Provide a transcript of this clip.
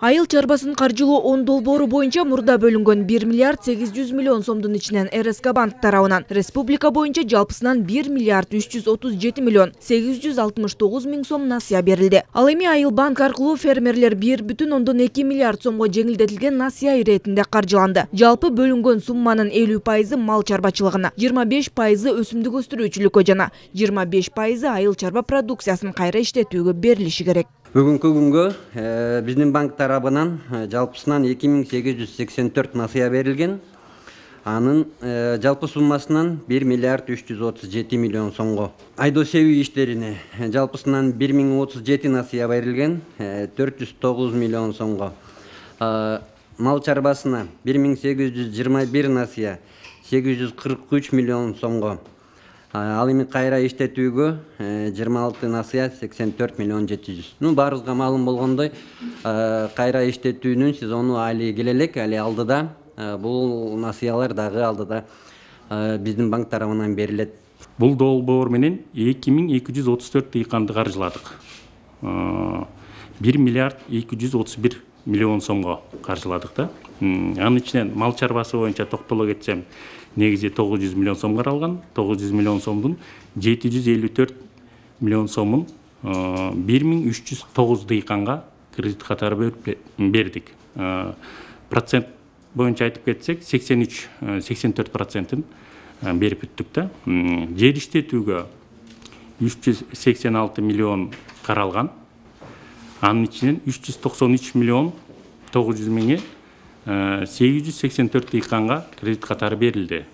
Айыл чарбасын каржылоо 10 долбоору боюнча мурда бөлүнгөн 1 миллиард 800 миллион сомдун ичинен РСК банк тарабынан республика боюнча жалпысынан 1 миллиард 337 миллион 869 миң сом насыя берилди. Ал эми Айыл банк аркылуу фермерлер 1,2 миллиард сомго жеңилдетилген насыя иретинде каржыланды. Жалпы бөлүнгөн сумманын 50% мал чарбачылыгына, 25% өсүмдүк өстүрүүчүлүккө жана 25% айыл чарба продукциясын кайра иштетүүгө берилиши керек. Бүгүнкү күнгө биздин банк тарабынан жалпысынан 2884 насыя берилген. Анын жалпы суммасынан 1 миллиард 337 миллион сомго. Айдоо себүү иштерине жалпысынан 1037 насыя берилген, 409 миллион сомго. Мал чарбасына 1821 насыя, 843 миллион сомго. Ал эми кайра иштетүүгө 26 насыя 84 миллион 700. Баарыбызга маалым болгондой, кайра иштетүүнүн сезону али келе элек, али алдыда. Бул насыялар дагы алдыда биздин банк тарабынан берилет. Бул долбоор менен 2234 дыйканды каржыладык. 1 миллиард 231 миллион сомго каржыладык да. Анын ичинен мал чарбасы боюнча токтоло кетсем, негизи 900 миллион сом каралган. 900 миллион сомдун 754 миллион сомун 1309 дыйканга кредит катары бердик. Процент боюнча айтып кетсек, 83-84%ын берип бүттүк да. Жер иштетүүгө 386 миллион каралган. Анын ичинен 393 миллион 900 миңи 884 дыйканга кредит катары берилди.